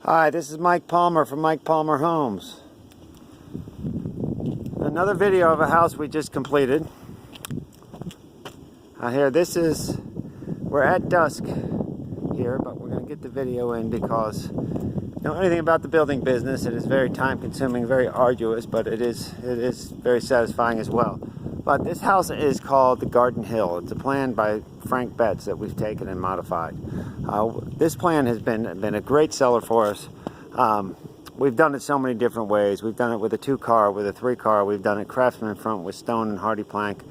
Hi, this is Mike Palmer from Mike Palmer Homes. Another video of a house we just completed. Here, we're at dusk here, but we're going to get the video in because you know anything about the building business. It is very time consuming, very arduous, but it is very satisfying as well. But this house is called the Garden Hill. It's a plan by Frank Betts that we've taken and modified. This plan has been a great seller for us. We've done it so many different ways. We've done it with a 2-car, with a 3-car. We've done it craftsman front with stone and hardy plank.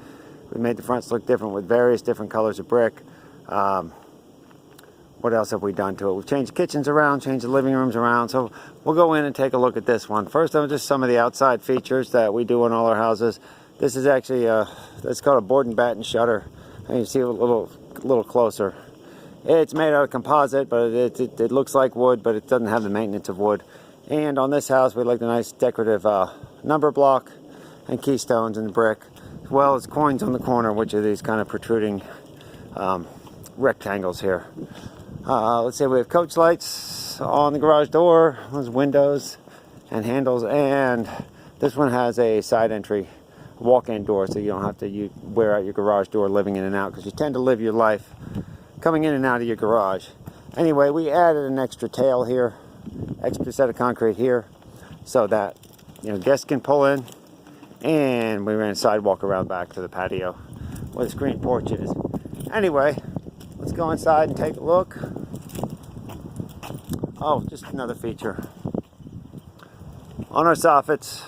We made the fronts look different with various different colors of brick. What else have we done to it? We've changed kitchens around, changed the living rooms around. So we'll go in and take a look at this one. First, just some of the outside features that we do in all our houses. This is actually that's called a board and batten shutter. And you see it a little closer. It's made out of composite, but it looks like wood, but it doesn't have the maintenance of wood. And on this house, we like the nice decorative number block and keystones in the brick, as well as coins on the corner, which are these kind of protruding rectangles here. Let's see, we have coach lights on the garage door, those windows and handles, and this one has a side entry walk-in door, so you don't have to wear out your garage door living in and out, because you tend to live your life coming in and out of your garage. Anyway, we added an extra tail here, extra set of concrete here, so that guests can pull in, and we ran a sidewalk around back to the patio where the screen porch is. Anyway, let's go inside and take a look. Oh, just another feature. On our soffits,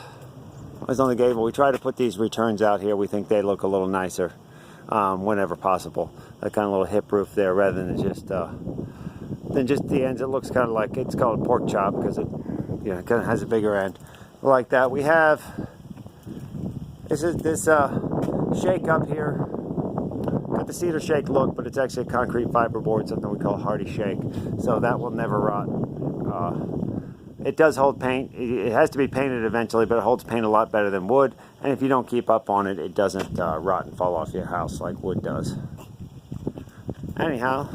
as on the gable, we try to put these returns out here. We think they look a little nicer whenever possible. That kind of little hip roof there, rather than just the ends. It looks kind of like, it's called a pork chop because it kind of has a bigger end like that. We have this shake up here. Got the cedar shake look, but it's actually a concrete fiberboard, something we call hardy shake. So that will never rot. It does hold paint. It has to be painted eventually, but it holds paint a lot better than wood. And if you don't keep up on it, it doesn't rot and fall off your house like wood does. Anyhow,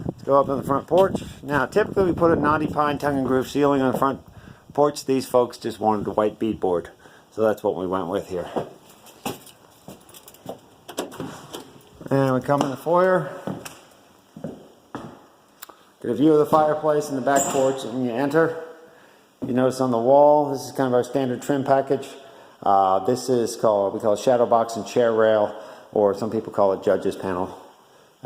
let's go up on the front porch. Now, typically we put a knotty pine tongue and groove ceiling on the front porch. These folks just wanted a white beadboard, so that's what we went with here. And we come in the foyer. Get a view of the fireplace and the back porch, and you enter. You notice on the wall, this is kind of our standard trim package. This is we call it shadow box and chair rail, or some people call it judge's panel.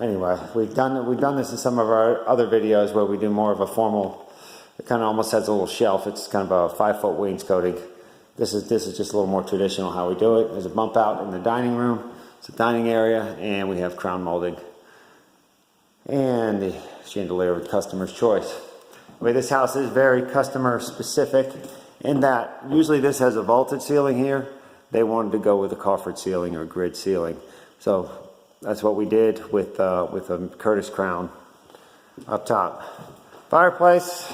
Anyway, we've done this in some of our other videos where we do more of a formal. It kind of almost has a little shelf. It's kind of a 5-foot wainscoting. This is just a little more traditional how we do it. There's a bump out in the dining room. It's a dining area, and we have crown molding and the chandelier with customer's choice. This house is very customer specific in that usually this has a vaulted ceiling here. They wanted to go with a coffered ceiling or grid ceiling. So that's what we did with a Curtis crown up top. Fireplace.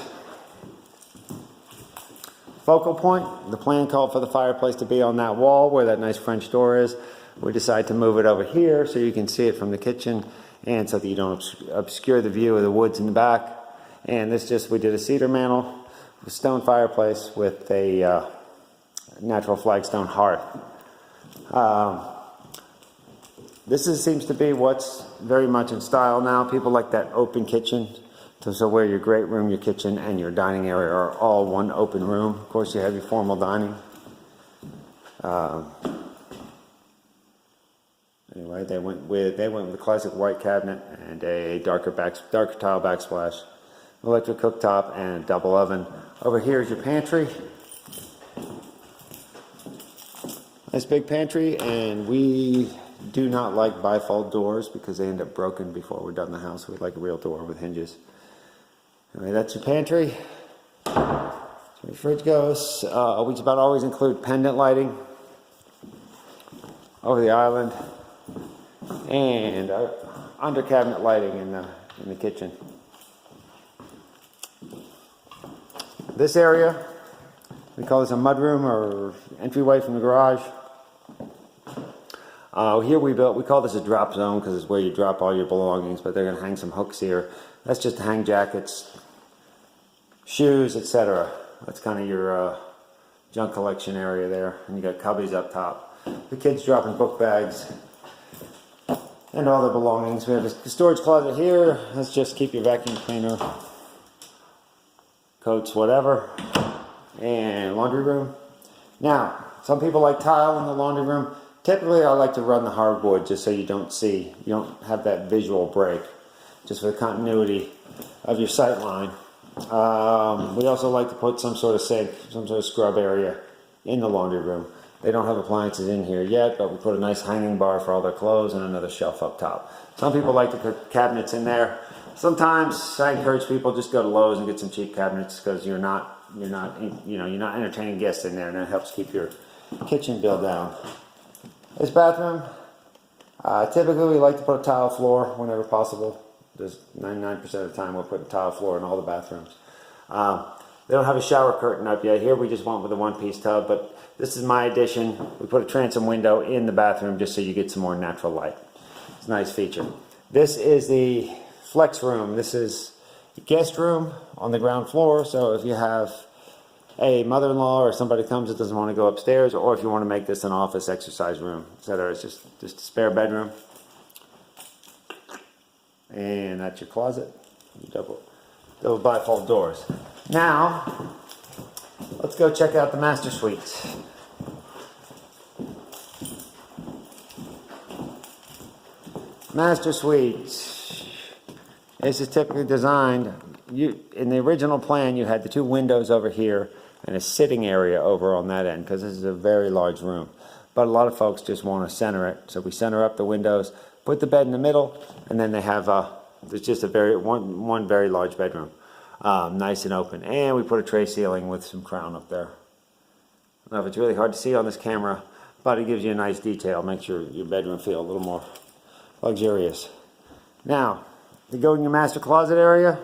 Focal point. The plan called for the fireplace to be on that wall where that nice French door is. We decided to move it over here so you can see it from the kitchen and so that you don't obscure the view of the woods in the back. And we did a cedar mantle, a stone fireplace with a natural flagstone hearth. This seems to be what's very much in style now. People like that open kitchen. So where your great room, your kitchen, and your dining area are all one open room. Of course, you have your formal dining. Anyway, they went with the classic white cabinet and a darker tile backsplash. Electric cooktop and a double oven. Over here is your pantry. Nice big pantry, and we do not like bifold doors because they end up broken before we're done in the house. We like a real door with hinges. Anyway, that's your pantry. So your fridge goes. We just about always include pendant lighting over the island and under cabinet lighting in the kitchen. This area, we call this a mudroom or entryway from the garage. Here we call this a drop zone because it's where you drop all your belongings, but they're going to hang some hooks here. That's just to hang jackets, shoes, etc. That's kind of your junk collection area there. And you got cubbies up top. The kids dropping book bags and all their belongings. We have a storage closet here. Let's just keep your vacuum cleaner, coats, whatever. And laundry room. Now, some people like tile in the laundry room. Typically, I like to run the hardwood just so you don't have that visual break, just for the continuity of your sight line. We also like to put some sort of sink, some sort of scrub area in the laundry room. They don't have appliances in here yet, but we put a nice hanging bar for all their clothes and another shelf up top. Some people like to put cabinets in there. Sometimes I encourage people just go to Lowe's and get some cheap cabinets because you're not entertaining guests in there, and that helps keep your kitchen bill down. This bathroom, typically we like to put a tile floor whenever possible. Just 99% of the time we'll put a tile floor in all the bathrooms. They don't have a shower curtain up yet. Here we just went with a one-piece tub, but this is my addition. We put a transom window in the bathroom just so you get some more natural light. It's a nice feature. This is the flex room. This is a guest room on the ground floor, so if you have a mother-in-law or somebody comes that doesn't want to go upstairs, or if you want to make this an office, exercise room, etc., it's just a spare bedroom. And that's your closet. Double bifold doors. Now, let's go check out the master suite. Master suite. This is typically designed, in the original plan you had the two windows over here and a sitting area over on that end, because this is a very large room. But a lot of folks just want to center it, so we center up the windows, put the bed in the middle, and then they have it's just one very large bedroom, nice and open. And we put a tray ceiling with some crown up there. I don't know if it's really hard to see on this camera, but it gives you a nice detail, makes your bedroom feel a little more luxurious. Now, to go in your master closet area,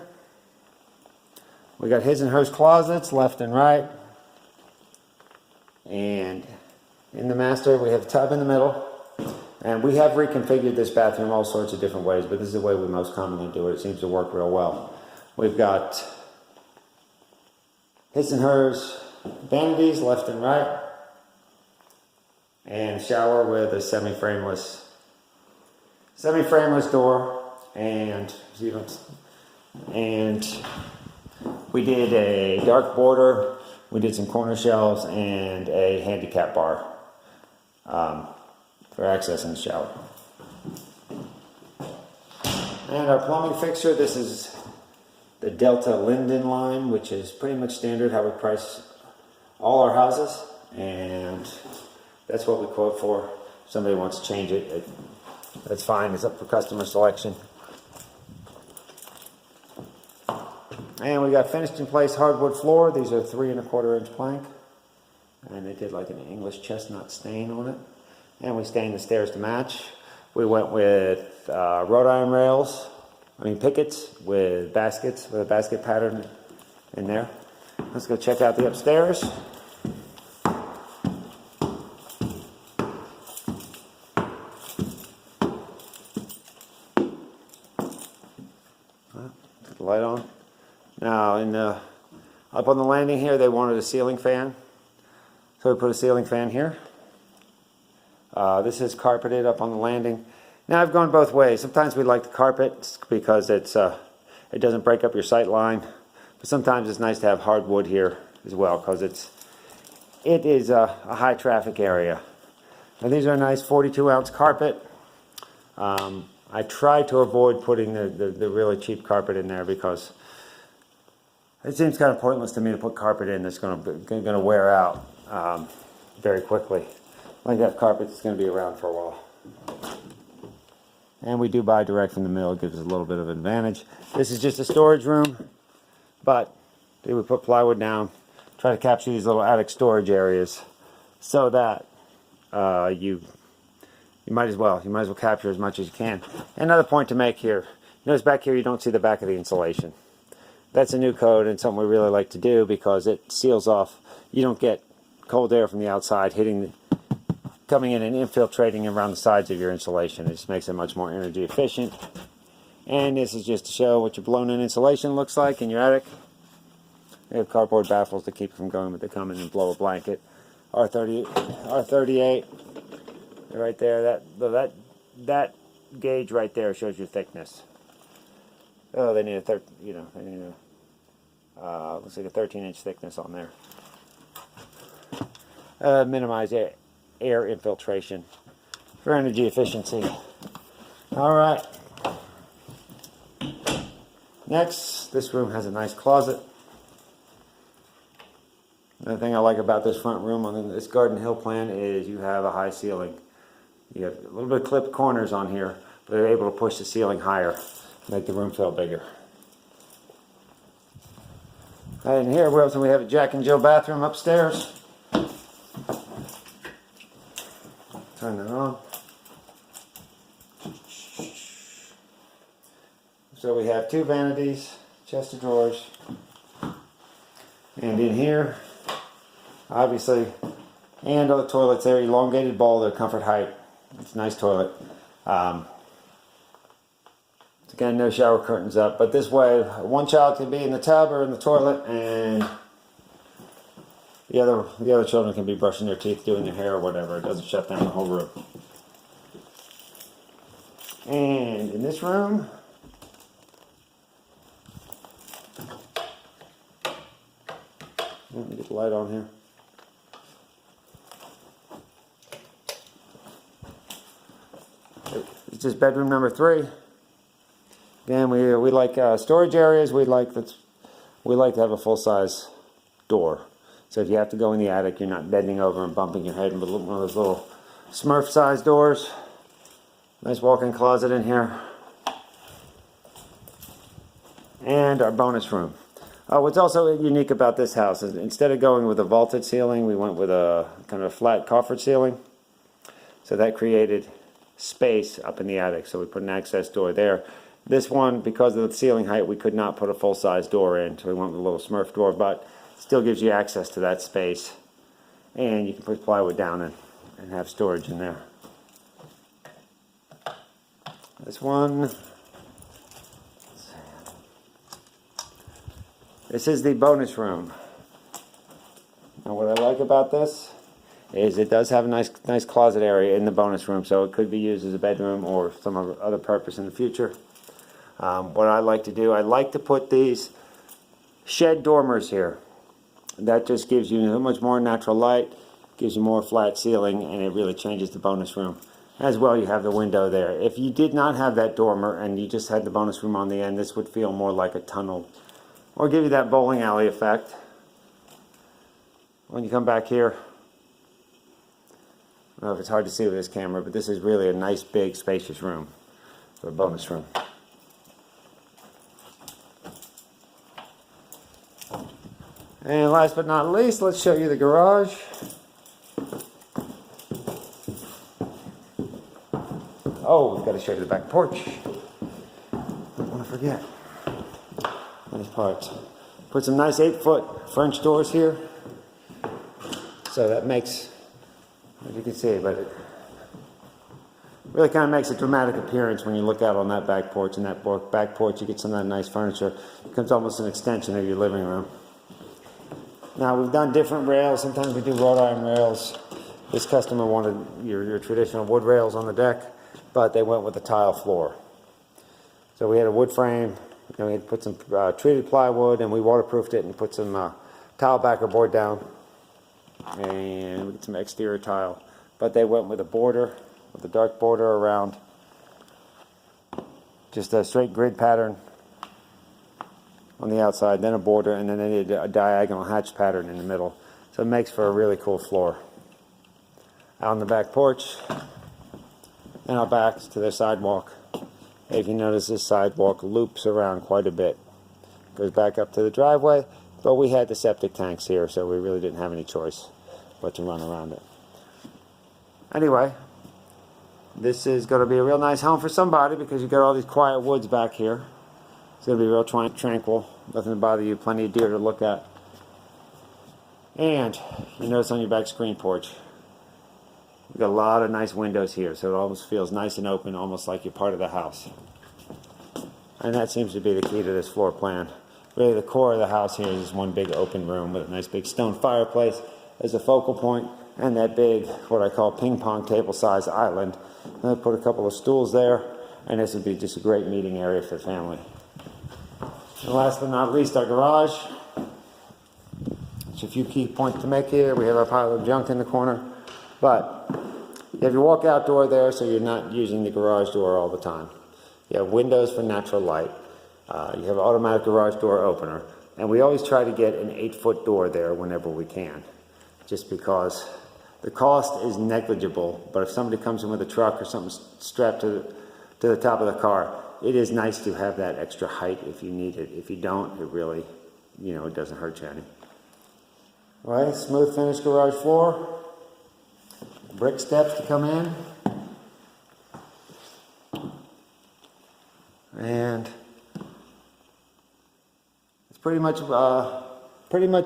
we got his and hers closets left and right. And in the master, we have a tub in the middle. And we have reconfigured this bathroom all sorts of different ways, but this is the way we most commonly do it. It seems to work real well. We've got his and hers vanities left and right. And shower with a semi-frameless door. And we did a dark border, we did some corner shelves, and a handicap bar for accessing the shower. And our plumbing fixture, this is the Delta Linden line, which is pretty much standard how we price all our houses, and that's what we quote for. If somebody wants to change it, that's fine, it's up for customer selection. And we got finished in place hardwood floor. These are 3 1/4 inch plank. And they did like an English chestnut stain on it. And we stained the stairs to match. We went with wrought iron pickets with baskets, with a basket pattern in there. Let's go check out the upstairs. Put the light on. Now, up on the landing here, they wanted a ceiling fan. So we put a ceiling fan here. This is carpeted up on the landing. Now, I've gone both ways. Sometimes we like the carpet because it doesn't break up your sight line. But sometimes it's nice to have hardwood here as well because it is a high traffic area. Now, these are a nice 42-ounce carpet. I try to avoid putting the really cheap carpet in there because it seems kind of pointless to me to put carpet in that's going to wear out very quickly. Like that carpet that's going to be around for a while. And we do buy direct from the mill. It gives us a little bit of advantage. This is just a storage room, but we put plywood down, try to capture these little attic storage areas so that you might as well capture as much as you can. Another point to make here, notice back here you don't see the back of the insulation. That's a new code and something we really like to do because it seals off. You don't get cold air from the outside coming in and infiltrating around the sides of your insulation. It just makes it much more energy efficient. And this is just to show what your blown in insulation looks like in your attic. We have cardboard baffles to keep from going, but they come in and blow a blanket. R38 right there. That gauge right there shows your thickness. Oh, they need they need a looks like a 13-inch thickness on there. Minimize air infiltration for energy efficiency. All right. Next, this room has a nice closet. Another thing I like about this front room on this Garden Hill plan is you have a high ceiling. You have a little bit of clipped corners on here, but they're able to push the ceiling higher, make the room feel bigger. And here we have a Jack and Jill bathroom upstairs. Turn that on. So we have 2 vanities, chest of drawers, and in here, obviously, and all the toilets there, elongated bowl, they're comfort height. It's a nice toilet. Again, no shower curtains up, but this way, one child can be in the tub or in the toilet, and the other children can be brushing their teeth, doing their hair, or whatever. It doesn't shut down the whole room. And in this room, let me get the light on here. It's just bedroom number 3. Again, we like storage areas. We like to have a full-size door. So if you have to go in the attic, you're not bending over and bumping your head with one of those little Smurf-sized doors. Nice walk-in closet in here. And our bonus room. What's also unique about this house is instead of going with a vaulted ceiling, we went with a kind of a flat coffered ceiling. So that created space up in the attic. So we put an access door there. This one, because of the ceiling height, we could not put a full-size door in, so we went with a little Smurf door, but still gives you access to that space. And you can put plywood down and have storage in there. This one, this is the bonus room. Now what I like about this is it does have a nice closet area in the bonus room, so it could be used as a bedroom or some other purpose in the future. What I like to do, I like to put these shed dormers here. That just gives you so much more natural light, gives you more flat ceiling, and it really changes the bonus room. As well, you have the window there. If you did not have that dormer and you just had the bonus room on the end, this would feel more like a tunnel or give you that bowling alley effect. When you come back here, I don't know if it's hard to see with this camera, but this is really a nice, big, spacious room for a bonus room. And last but not least, let's show you the garage. Oh, we've got to show you the back porch. Don't want to forget. Nice parts. Put some nice 8-foot French doors here. So that makes, as you can see, but it really kind of makes a dramatic appearance when you look out on that back porch. And that back porch, you get some of that nice furniture. It becomes almost an extension of your living room. Now, we've done different rails. Sometimes we do wrought iron rails. This customer wanted your traditional wood rails on the deck, but they went with a tile floor. So we had a wood frame, and we had put some treated plywood, and we waterproofed it and put some tile backer board down, and we did some exterior tile. But they went with a border, with a dark border around, just a straight grid pattern on the outside, then a border, and then they did a diagonal hatch pattern in the middle. So it makes for a really cool floor. Out on the back porch, and our backs to the sidewalk. If you notice, this sidewalk loops around quite a bit. Goes back up to the driveway, but we had the septic tanks here, so we really didn't have any choice but to run around it. Anyway, this is going to be a real nice home for somebody because you've got all these quiet woods back here. It's going to be real tranquil, nothing to bother you, plenty of deer to look at. And you notice on your back screen porch, we've got a lot of nice windows here, so it almost feels nice and open, almost like you're part of the house. And that seems to be the key to this floor plan. really the core of the house here is one big open room with a nice big stone fireplace as a focal point, and that big, what I call ping pong table size island. And I put a couple of stools there, and this would be just a great meeting area for the family. And last but not least, our garage. There's a few key points to make here. We have our pile of junk in the corner, but you have your walkout door there, so you're not using the garage door all the time. You have windows for natural light. You have an automatic garage door opener, and we always try to get an 8-foot door there whenever we can, just because the cost is negligible. But if somebody comes in with a truck or something strapped to the top of the car, it is nice to have that extra height if you need it. If you don't, it really, it doesn't hurt you any. All right, smooth finished garage floor, brick steps to come in, and it's pretty much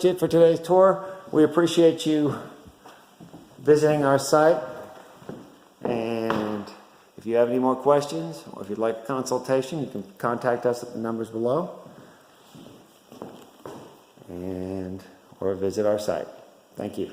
it for today's tour. We appreciate you visiting our site, and if you have any more questions or if you'd like a consultation, you can contact us at the numbers below, or visit our site. Thank you.